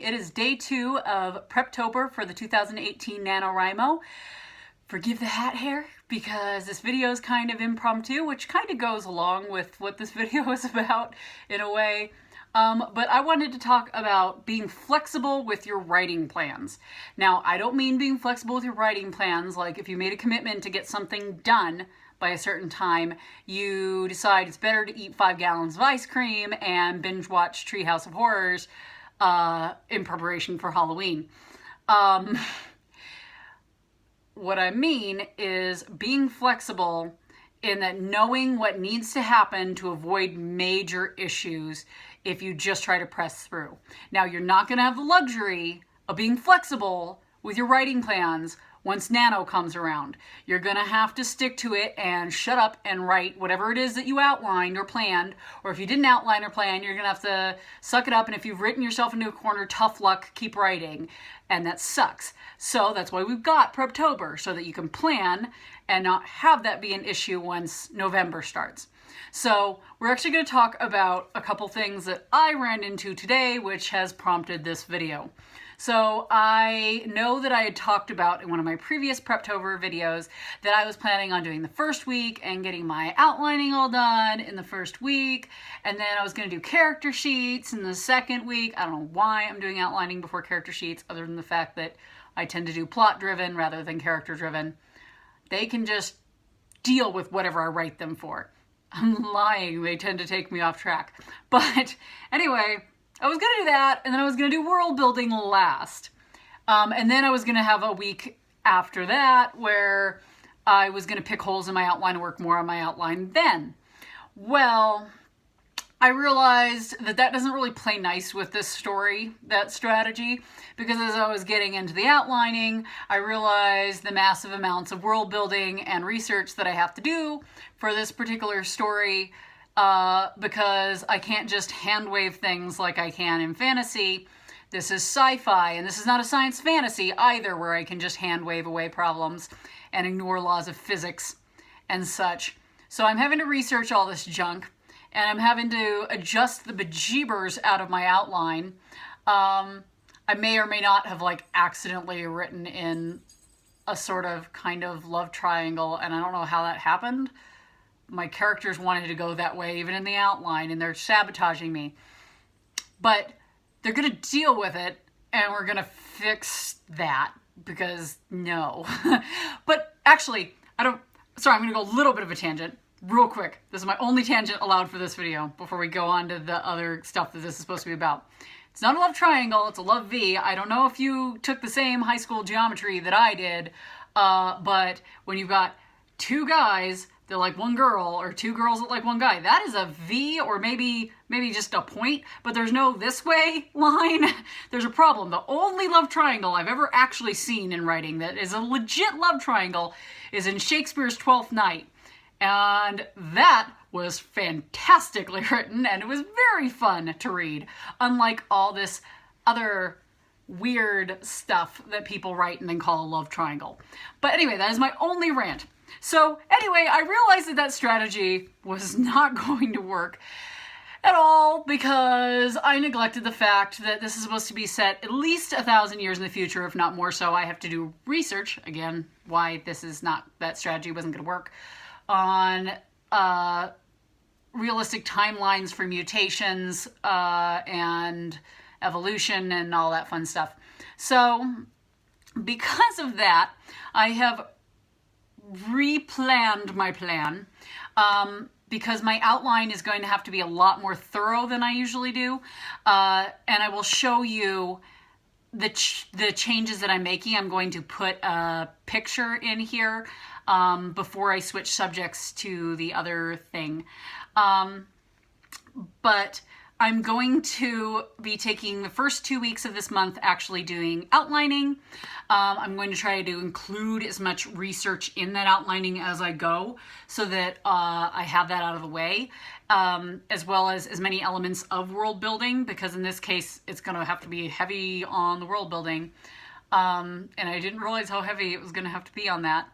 It is day 2 of Preptober for the 2018 NaNoWriMo. Forgive the hat hair because this video is kind of impromptu, which kind of goes along with what this video is about in a way. But I wanted to talk about being flexible with your writing plans. Now, I don't mean being flexible with your writing plans, like if you made a commitment to get something done by a certain time, you decide it's better to eat 5 gallons of ice cream and binge watch Treehouse of Horrors in preparation for Halloween. What I mean is being flexible in that knowing what needs to happen to avoid major issues if you just try to press through. Now, you're not going to have the luxury of being flexible with your writing plans once Nano comes around. You're going to have to stick to it and shut up and write whatever it is that you outlined or planned. Or if you didn't outline or plan, you're going to have to suck it up. And if you've written yourself into a corner, tough luck, keep writing. And that sucks. So that's why we've got Preptober, so that you can plan and not have that be an issue once November starts. So we're actually going to talk about a couple things that I ran into today, which has prompted this video. So I know that I had talked about in one of my previous Preptober videos that I was planning on doing the first week and getting my outlining all done in the first week. And then I was going to do character sheets in the second week. I don't know why I'm doing outlining before character sheets, other than the fact that I tend to do plot driven rather than character driven. They can just deal with whatever I write them for. I'm lying. They tend to take me off track. But anyway, I was going to do that, and then I was going to do world building last. And then I was going to have a week after that where I was going to pick holes in my outline and work more on my outline then. Well, I realized that that doesn't really play nice with this story, that strategy, because as I was getting into the outlining, I realized the massive amounts of world building and research that I have to do for this particular story, because I can't just hand wave things like I can in fantasy. This is sci-fi, and this is not a science fantasy either, where I can just hand wave away problems and ignore laws of physics and such. So I'm having to research all this junk, and I'm having to adjust the bejeebers out of my outline. I may or may not have accidentally written in a sort of kind of love triangle, and I don't know how that happened. My characters wanted to go that way, even in the outline, and they're sabotaging me. But they're going to deal with it, and we're going to fix that, because no. But actually, sorry, I'm going to go a little bit of a tangent, real quick. This is my only tangent allowed for this video, before we go on to the other stuff that this is supposed to be about. It's not a love triangle, it's a love V. I don't know if you took the same high school geometry that I did, but when you've got two guys that like one girl, or two girls that like one guy, that is a V, or maybe just a point, but there's no this way line. There's a problem. The only love triangle I've ever actually seen in writing that is a legit love triangle is in Shakespeare's Twelfth Night. And that was fantastically written, and it was very fun to read, unlike all this other weird stuff that people write and then call a love triangle. But anyway, that is my only rant. So anyway, I realized that strategy was not going to work at all, because I neglected the fact that this is supposed to be set at least 1,000 years in the future, if not more so. I have to do research, again, why that strategy wasn't going to work, on realistic timelines for mutations and evolution and all that fun stuff. So because of that, I have replanned my plan, because my outline is going to have to be a lot more thorough than I usually do, and I will show you the changes that I'm making. I'm going to put a picture in here before I switch subjects to the other thing. But I'm going to be taking the first 2 weeks of this month actually doing outlining. I'm going to try to include as much research in that outlining as I go, so that I have that out of the way, as well as many elements of world building, because in this case it's going to have to be heavy on the world building, and I didn't realize how heavy it was going to have to be on that.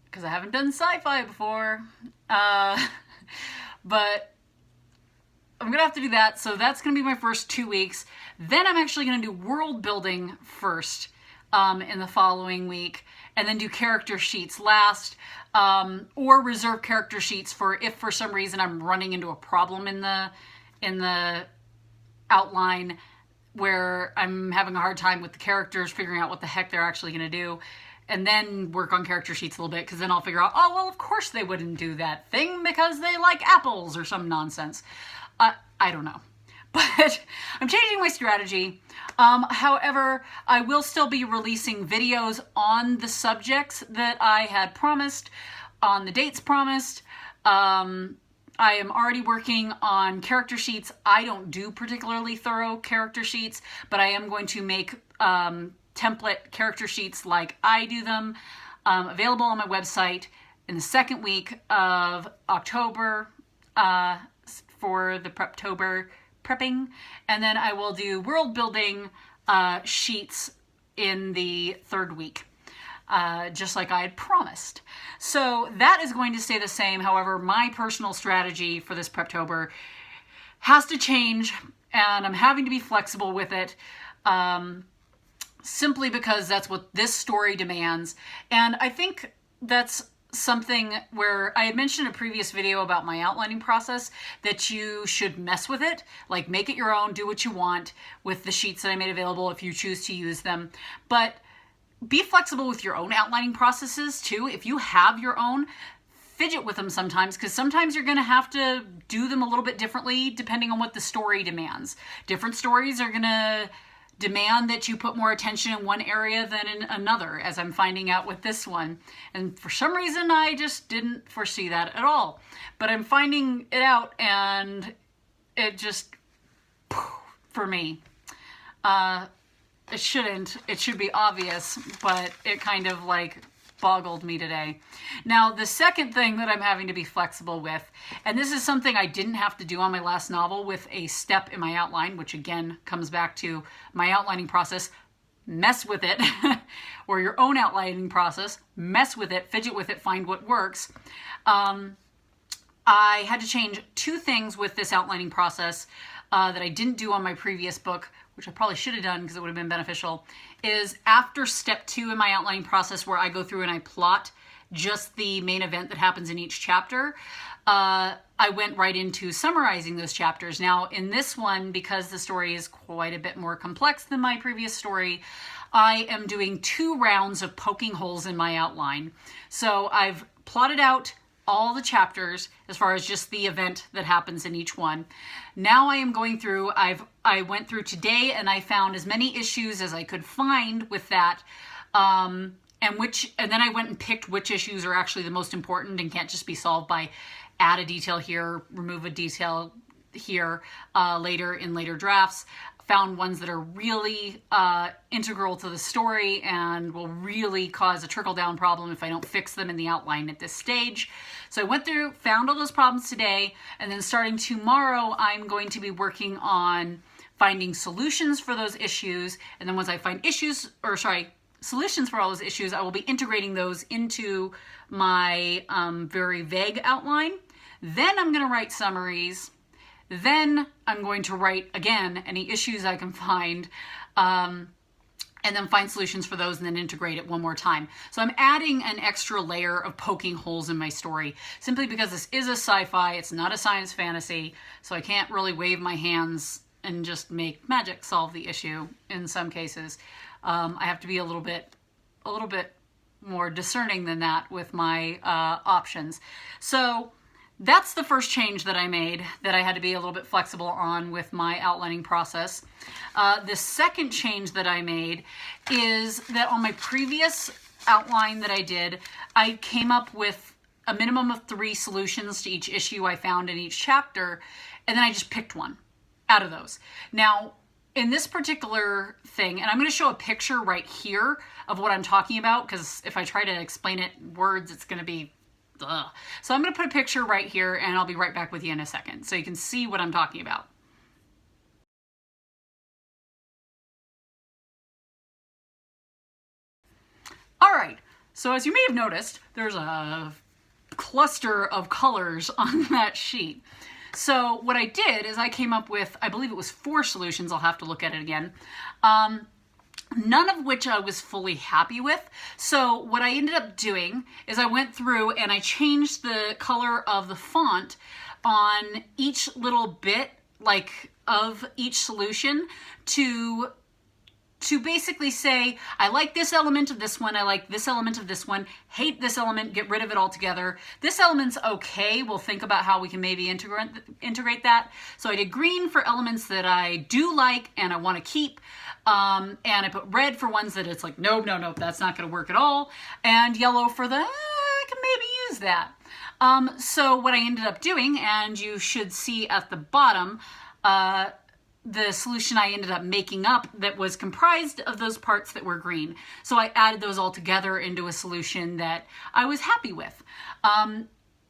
Because I haven't done sci-fi before. But I'm gonna have to do that. So that's gonna be my first 2 weeks. Then I'm actually gonna do world building first in the following week, and then do character sheets last, or reserve character sheets for if for some reason I'm running into a problem in the outline where I'm having a hard time with the characters figuring out what the heck they're actually going to do, and then work on character sheets a little bit, because then I'll figure out, oh, well, of course they wouldn't do that thing because they like apples or some nonsense. I don't know. But I'm changing my strategy. However, I will still be releasing videos on the subjects that I had promised, on the dates promised. I am already working on character sheets. I don't do particularly thorough character sheets, but I am going to make template character sheets like I do them, available on my website in the second week of October for the Preptober prepping. And then I will do world building sheets in the third week. Just like I had promised. So that is going to stay the same. However, my personal strategy for this Preptober has to change, and I'm having to be flexible with it, simply because that's what this story demands. And I think that's something where I had mentioned in a previous video about my outlining process, that you should mess with it, like make it your own, do what you want with the sheets that I made available if you choose to use them. But be flexible with your own outlining processes too. If you have your own, fidget with them sometimes, because sometimes you're going to have to do them a little bit differently depending on what the story demands. Different stories are going to demand that you put more attention in one area than in another, as I'm finding out with this one. And for some reason, I just didn't foresee that at all. But I'm finding it out, and it just, for me, it shouldn't. It should be obvious, but it kind of like boggled me today. Now, the second thing that I'm having to be flexible with, and this is something I didn't have to do on my last novel with a step in my outline, which again comes back to my outlining process. Mess with it, or your own outlining process. Mess with it, fidget with it, find what works. I had to change 2 things with this outlining process that I didn't do on my previous book, which I probably should have done because it would have been beneficial, is after step 2 in my outlining process, where I go through and I plot just the main event that happens in each chapter, I went right into summarizing those chapters. Now, in this one, because the story is quite a bit more complex than my previous story, I am doing 2 rounds of poking holes in my outline. So I've plotted out all the chapters as far as just the event that happens in each one. Now I am going through, I went through today and I found as many issues as I could find with that, and then I went and picked which issues are actually the most important and can't just be solved by add a detail here, remove a detail here later in later drafts. Found ones that are really integral to the story and will really cause a trickle-down problem if I don't fix them in the outline at this stage. So I went through, found all those problems today, and then starting tomorrow, I'm going to be working on finding solutions for those issues. And then once I find solutions for all those issues, I will be integrating those into my very vague outline. Then I'm going to write summaries. Then I'm going to write, again, any issues I can find, and then find solutions for those and then integrate it one more time. So I'm adding an extra layer of poking holes in my story, simply because this is a sci-fi, it's not a science fantasy, so I can't really wave my hands and just make magic solve the issue in some cases. I have to be a little bit more discerning than that with my options. So that's the first change that I made, that I had to be a little bit flexible on with my outlining process. The second change that I made is that on my previous outline that I did, I came up with a minimum of 3 solutions to each issue I found in each chapter, and then I just picked one out of those. Now, in this particular thing, and I'm going to show a picture right here of what I'm talking about, because if I try to explain it in words, it's going to be ugh. So I'm going to put a picture right here, and I'll be right back with you in a second so you can see what I'm talking about. All right, so as you may have noticed, there's a cluster of colors on that sheet. So what I did is I came up with, I believe it was 4 solutions. I'll have to look at it again. None of which I was fully happy with. So what I ended up doing is I went through and I changed the color of the font on each little bit, like, of each solution to basically say, I like this element of this one, I like this element of this one, hate this element, get rid of it altogether. This element's okay, we'll think about how we can maybe integrate that. So I did green for elements that I do like and I want to keep, and I put red for ones that it's like, no, that's not going to work at all, and yellow for the, I can maybe use that. So what I ended up doing, and you should see at the bottom, the solution I ended up making up that was comprised of those parts that were green. So I added those all together into a solution that I was happy with.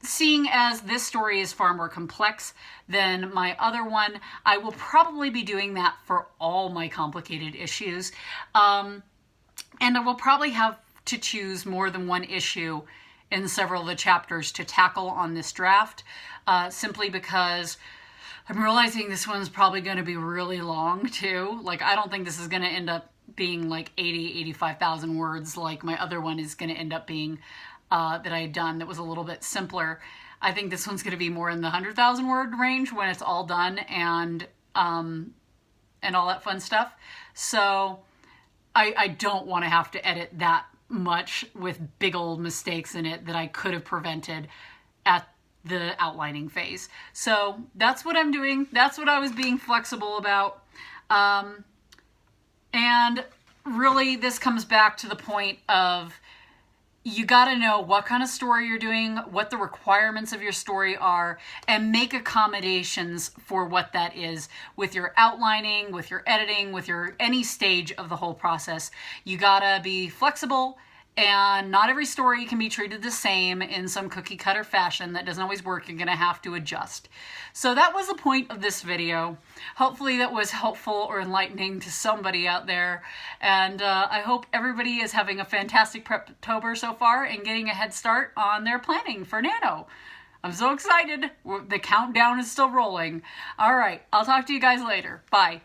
Seeing as this story is far more complex than my other one, I will probably be doing that for all my complicated issues. And I will probably have to choose more than one issue in several of the chapters to tackle on this draft, simply because I'm realizing this one's probably going to be really long too. Like, I don't think this is going to end up being like 85,000 words like my other one is going to end up being, that I had done that was a little bit simpler. I think this one's going to be more in the 100,000 word range when it's all done and all that fun stuff. So I don't want to have to edit that much with big old mistakes in it that I could have prevented at the outlining phase. So that's what I'm doing. That's what I was being flexible about. And really this comes back to the point of, you got to know what kind of story you're doing, what the requirements of your story are, and make accommodations for what that is with your outlining, with your editing, with your any stage of the whole process. You got to be flexible, and not every story can be treated the same in some cookie cutter fashion. That doesn't always work. You're going to have to adjust. So that was the point of this video. Hopefully that was helpful or enlightening to somebody out there. And I hope everybody is having a fantastic Preptober so far and getting a head start on their planning for Nano. I'm so excited. The countdown is still rolling. All right. I'll talk to you guys later. Bye.